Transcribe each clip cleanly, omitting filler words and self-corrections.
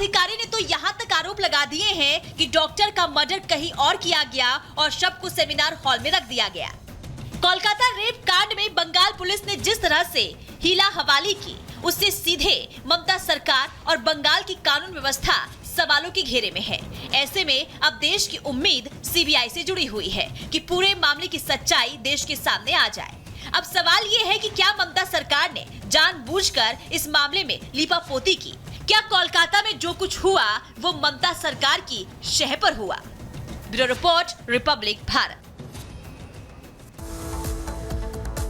अधिकारी ने तो यहाँ तक आरोप लगा दिए हैं कि डॉक्टर का मर्डर कहीं और किया गया और शव को सेमिनार हॉल में रख दिया गया। कोलकाता रेप कांड में बंगाल पुलिस ने जिस तरह से हीला हवाली की, उससे सीधे ममता सरकार और बंगाल की कानून व्यवस्था सवालों के घेरे में है। ऐसे में अब देश की उम्मीद सीबीआई से जुड़ी हुई है कि पूरे मामले की सच्चाई देश के सामने आ जाए। अब सवाल ये है कि क्या ममता सरकार ने जानबूझकर इस मामले में लीपापोती की? क्या कोलकाता में जो कुछ हुआ वो ममता सरकार की शह पर हुआ? Bureau report, Republic Bharat.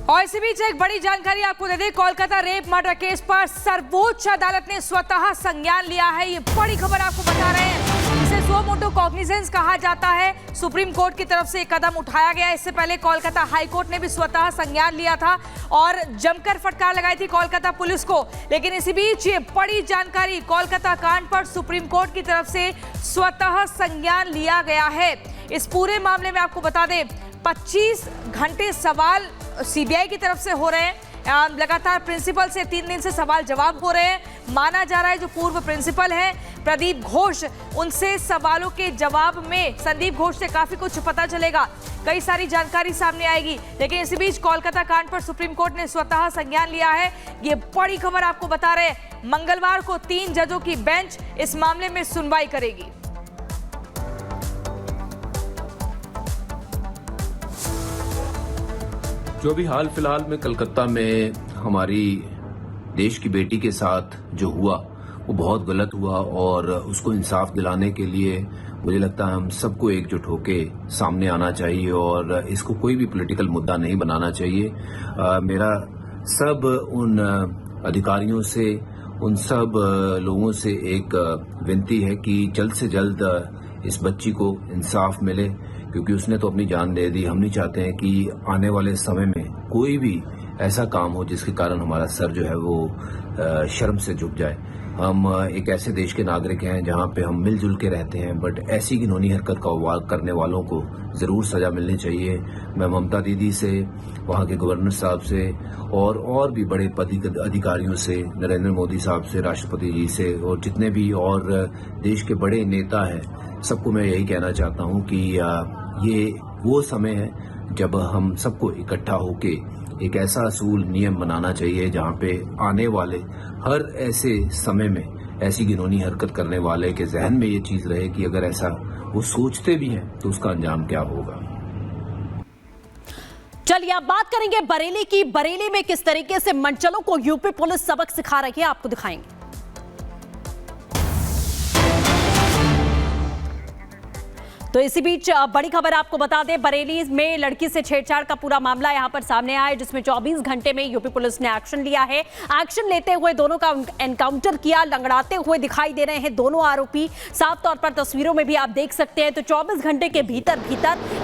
और इसी बीच एक बड़ी जानकारी आपको दे दें, कोलकाता रेप मर्डर केस पर सर्वोच्च अदालत ने स्वतः संज्ञान लिया है। ये बड़ी खबर आपको बता रहे हैं। इसे सुओ मोटो कॉग्निजेंस कहा जाता है। सुप्रीम कोर्ट की तरफ से एक कदम उठाया गया। इससे पहले कोलकाता हाई कोर्ट ने भी स्वतः संज्ञान लिया था और जमकर फटकार लगाई थी कोलकाता पुलिस को। लेकिन इसी बीच ये बड़ी जानकारी, कोलकाता कांड पर सुप्रीम कोर्ट की तरफ से स्वतः संज्ञान लिया गया है। इस पूरे मामले में आपको बता दें 25 घंटे सवाल सीबीआई की तरफ से हो रहे हैं। लगातार प्रिंसिपल से 3 दिन से सवाल जवाब हो रहे हैं। माना जा रहा है जो पूर्व प्रिंसिपल हैं प्रदीप घोष, उनसे सवालों के जवाब में संदीप घोष से काफी कुछ पता चलेगा, कई सारी जानकारी सामने आएगी। लेकिन इसी बीच कोलकाता कांड पर सुप्रीम कोर्ट ने स्वतः संज्ञान लिया है। ये बड़ी खबर आपको बता रहे हैं। मंगलवार को 3 जजों की बेंच इस मामले में सुनवाई करेगी। जो भी हाल फिलहाल में कलकत्ता में हमारी देश की बेटी के साथ जो हुआ वो बहुत गलत हुआ और उसको इंसाफ दिलाने के लिए मुझे लगता है हम सबको एकजुट होके सामने आना चाहिए और इसको कोई भी पॉलिटिकल मुद्दा नहीं बनाना चाहिए। मेरा सब उन अधिकारियों से, उन सब लोगों से एक विनती है कि जल्द से जल्द इस बच्ची को इंसाफ मिले, क्योंकि उसने तो अपनी जान दे दी। हम नहीं चाहते हैं कि आने वाले समय में कोई भी ऐसा काम हो जिसके कारण हमारा सर जो है वो शर्म से झुक जाए। हम एक ऐसे देश के नागरिक हैं जहां पे हम मिलजुल के रहते हैं, बट ऐसी घिनौनी हरकत का करने वालों को जरूर सजा मिलनी चाहिए। मैं ममता दीदी से, वहां के गवर्नर साहब से और भी बड़े अधिकारियों से, नरेंद्र मोदी साहब से, राष्ट्रपति जी से और जितने भी और देश के बड़े नेता हैं, सबको मैं यही कहना चाहता हूं कि ये वो समय है जब हम सबको इकट्ठा होके एक ऐसा असूल नियम बनाना चाहिए जहां पे आने वाले हर ऐसे समय में ऐसी घिनौनी हरकत करने वाले के जहन में ये चीज रहे कि अगर ऐसा वो सोचते भी हैं तो उसका अंजाम क्या होगा। चलिए अब बात करेंगे बरेली की। बरेली में किस तरीके से मंचलों को यूपी पुलिस सबक सिखा रही है, आपको दिखाएंगे। तो इसी बीच बड़ी खबर आपको बता दें, बरेली में लड़की से छेड़छाड़ का पूरा मामला यहां पर सामने आया है, जिसमें 24 घंटे में यूपी पुलिस ने एक्शन लिया है। एक्शन लेते हुए दोनों का एनकाउंटर किया। लंगड़ाते हुए दिखाई दे रहे हैं दोनों आरोपी, साफ तौर पर तस्वीरों में भी आप देख सकते हैं। तो 24 घंटे के भीतर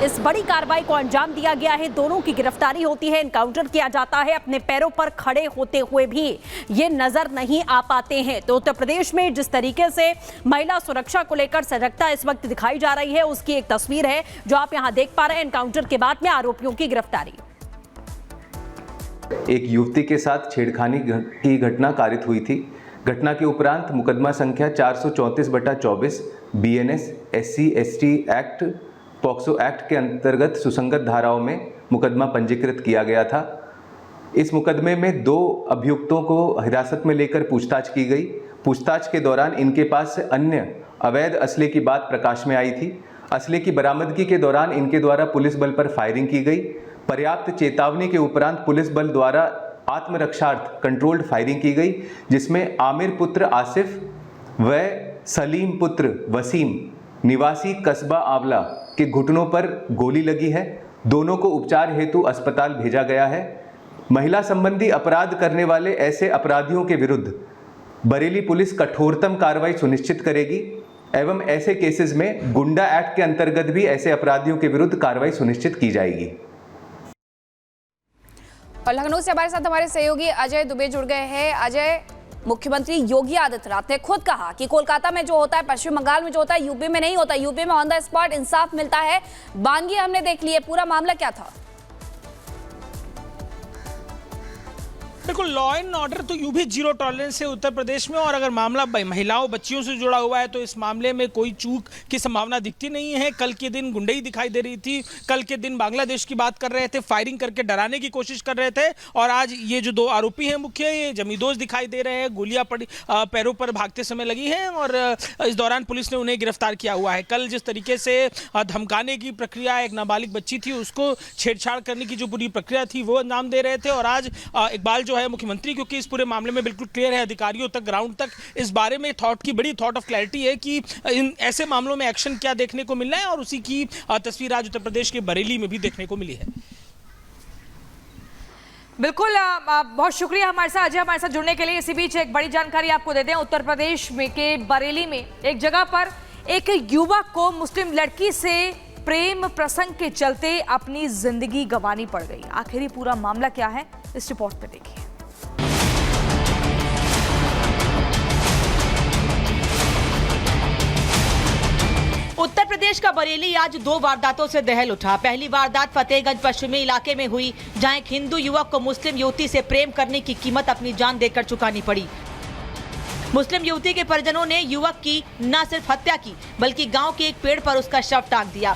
इस बड़ी कार्रवाई को अंजाम दिया गया है। दोनों की गिरफ्तारी होती है, एनकाउंटर किया जाता है। अपने पैरों पर खड़े होते हुए भी ये नजर नहीं आ पाते हैं। तो उत्तर प्रदेश में जिस तरीके से महिला सुरक्षा को लेकर सजगता इस वक्त दिखाई जा रही है, उसकी एक तस्वीर है जो आप यहां देख पा रहे हैं। एनकाउंटर के बाद में आरोपियों की गिरफ्तारी। एक युवती के साथ छेड़खानी की घटना कारित हुई थी। घटना के उपरांत मुकदमा संख्या 434/24 BNS SC/ST act, POCSO act के अंतर्गत सुसंगत धाराओं में मुकदमा पंजीकृत किया गया था। इस मुकदमे में 2 अभियुक्तों को हिरासत में लेकर पूछताछ की गई। पूछताछ के दौरान इनके पास से अन्य अवैध असले की बात प्रकाश में आई थी। असले की बरामदगी के दौरान इनके द्वारा पुलिस बल पर फायरिंग की गई। पर्याप्त चेतावनी के उपरांत पुलिस बल द्वारा आत्मरक्षार्थ कंट्रोल्ड फायरिंग की गई, जिसमें आमिर पुत्र आसिफ व सलीम पुत्र वसीम निवासी कस्बा आंवला के घुटनों पर गोली लगी है। दोनों को उपचार हेतु अस्पताल भेजा गया है। महिला संबंधी अपराध करने वाले ऐसे अपराधियों के विरुद्ध बरेली पुलिस कठोरतम कार्रवाई सुनिश्चित करेगी एवं ऐसे केसेस में गुंडा एक्ट के अंतर्गत भी ऐसे अपराधियों के विरुद्ध कार्रवाई सुनिश्चित की जाएगी। और लखनऊ से हमारे साथ हमारे सहयोगी अजय दुबे जुड़ गए हैं। अजय, मुख्यमंत्री योगी आदित्यनाथ ने खुद कहा कि कोलकाता में जो होता है, पश्चिम बंगाल में जो होता है, यूपी में नहीं होता। यूपी में ऑन द स्पॉट इंसाफ मिलता है। बानगी हमने देख ली है, पूरा मामला क्या था? बिल्कुल, लॉ एंड ऑर्डर तो यूं भी जीरो टॉलरेंस है उत्तर प्रदेश में, और अगर मामला महिलाओं बच्चियों से जुड़ा हुआ है तो इस मामले में कोई चूक की संभावना दिखती नहीं है। कल के दिन गुंडई दिखाई दे रही थी, कल के दिन बांग्लादेश की बात कर रहे थे, फायरिंग करके डराने की कोशिश कर रहे थे, और आज ये जो 2 आरोपी हैं मुख्य, ये जमींदोज दिखाई दे रहे हैं, गोलियां पड़ी पैरों पर भागते समय लगी हैं, और इस दौरान पुलिस ने उन्हें गिरफ्तार किया हुआ है। कल जिस तरीके से धमकाने की प्रक्रिया, एक नाबालिग बच्ची थी उसको छेड़छाड़ करने की जो पूरी प्रक्रिया थी वो अंजाम दे रहे थे, और आज इकबाल जो है मुख्यमंत्री, क्योंकि इस पूरे मामले में बिल्कुल क्लियर है, अधिकारियों तक, ग्राउंड तक इस बारे में बड़ी थॉट ऑफ क्लैरिटी है कि इन ऐसे मामलों में एक्शन क्या देखने को मिलना है, और उसी की तस्वीर आज उत्तर प्रदेश के बरेली में भी देखने को मिली है। बिल्कुल, बहुत शुक्रिया हमारे साथ अजय, हमारे साथ जुड़ने के लिए। इसी बीच एक बड़ी जानकारी आपको दे दें, उत्तर प्रदेश में के बरेली में एक जगह पर एक युवक को मुस्लिम लड़की से प्रेम प्रसंग के चलते अपनी जिंदगी गंवानी पड़ गई। आखिर ये पूरा मामला क्या है, इस रिपोर्ट में देखिए। उत्तर प्रदेश का बरेली आज 2 वारदातों से दहल उठा। पहली वारदात फतेहगंज पश्चिमी इलाके में हुई, जहां एक हिंदू युवक को मुस्लिम युवती से प्रेम करने की कीमत अपनी जान देकर चुकानी पड़ी। मुस्लिम युवती के परिजनों ने युवक की न सिर्फ हत्या की, बल्कि गांव के एक पेड़ पर उसका शव टांग दिया,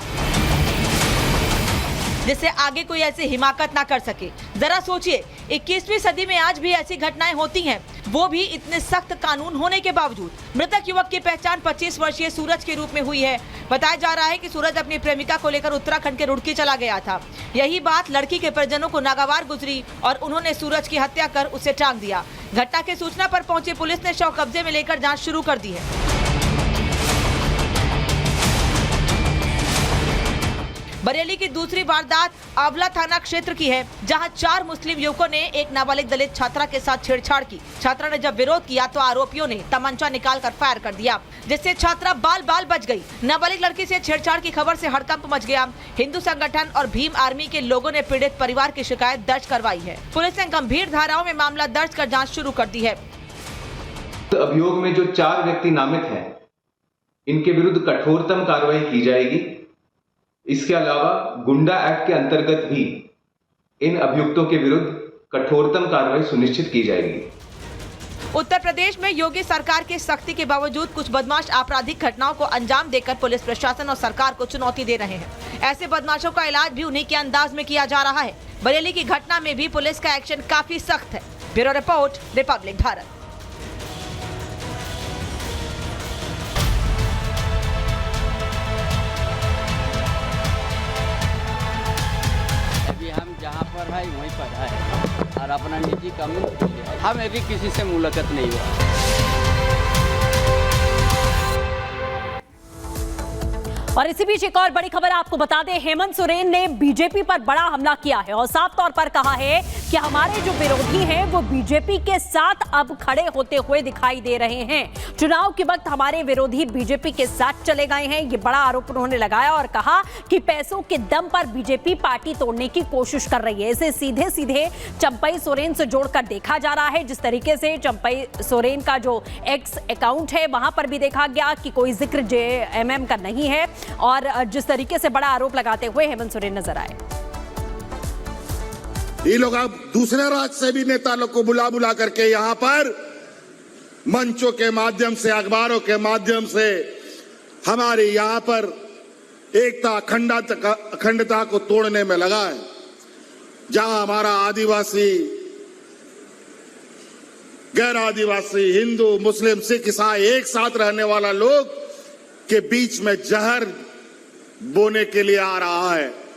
जिससे आगे कोई ऐसी हिमाकत ना कर सके। जरा सोचिए, 21वीं सदी में आज भी ऐसी घटनाएं होती हैं, वो भी इतने सख्त कानून होने के बावजूद। मृतक युवक की पहचान 25 वर्षीय सूरज के रूप में हुई है। बताया जा रहा है कि सूरज अपनी प्रेमिका को लेकर उत्तराखंड के रुड़की चला गया था। यही बात लड़की के परिजनों को नागवार गुजरी और उन्होंने सूरज की हत्या कर उसे टांग दिया। घटना की सूचना पर पहुंची पुलिस ने शव कब्जे में लेकर जाँच शुरू कर दी है। बरेली की दूसरी वारदात आंवला थाना क्षेत्र की है, जहां 4 मुस्लिम युवकों ने एक नाबालिग दलित छात्रा के साथ छेड़छाड़ की। छात्रा ने जब विरोध किया तो आरोपियों ने तमंचा निकालकर फायर कर दिया, जिससे छात्रा बाल बाल बच गई। नाबालिग लड़की से छेड़छाड़ की खबर से हड़कंप मच गया। हिंदू संगठन और भीम आर्मी के लोगों ने पीड़ित परिवार की शिकायत दर्ज करवाई है। पुलिस ने गंभीर धाराओं में मामला दर्ज कर जाँच शुरू कर दी है। अभियोग में जो 4 व्यक्ति नामित हैं, इनके विरुद्ध कठोरतम कार्रवाई की जाएगी। इसके अलावा गुंडा एक्ट के अंतर्गत भी इन अभियुक्तों के विरुद्ध कठोरतम कार्रवाई सुनिश्चित की जाएगी। उत्तर प्रदेश में योगी सरकार की सख्ती के बावजूद कुछ बदमाश आपराधिक घटनाओं को अंजाम देकर पुलिस प्रशासन और सरकार को चुनौती दे रहे हैं। ऐसे बदमाशों का इलाज भी उन्हीं के अंदाज में किया जा रहा है। बरेली की घटना में भी पुलिस का एक्शन काफी सख्त है। Bureau report, Republic Bharat. हम जहाँ पर है वहीं पर है, और अपना निजी काम हमें भी किसी से मुलाकात नहीं हुआ। और इसी बीच एक और बड़ी खबर आपको बता दें, हेमंत सोरेन ने बीजेपी पर बड़ा हमला किया है और साफ तौर पर कहा है कि हमारे जो विरोधी हैं वो बीजेपी के साथ अब खड़े होते हुए दिखाई दे रहे हैं। चुनाव के वक्त हमारे विरोधी बीजेपी के साथ चले गए हैं, ये बड़ा आरोप उन्होंने लगाया और कहा कि पैसों के दम पर बीजेपी पार्टी तोड़ने की कोशिश कर रही है। इसे सीधे सीधे चंपई सोरेन से जोड़कर देखा जा रहा है। जिस तरीके से चंपई सोरेन का जो एक्स अकाउंट है वहां पर भी देखा गया कि कोई जिक्र जेएमएम का नहीं है, और जिस तरीके से बड़ा आरोप लगाते हुए हेमंत सोरेन नजर आए। ये लोग अब दूसरे राज्य से भी नेता लोग को बुला बुला करके यहाँ पर मंचों के माध्यम से, अखबारों के माध्यम से हमारी यहाँ पर एकता, अखंडता को तोड़ने में लगा है। जहां हमारा आदिवासी, गैर आदिवासी, हिंदू, मुस्लिम, सिख, ईसाई एक साथ रहने वाला लोग के बीच में जहर बोने के लिए आ रहा है।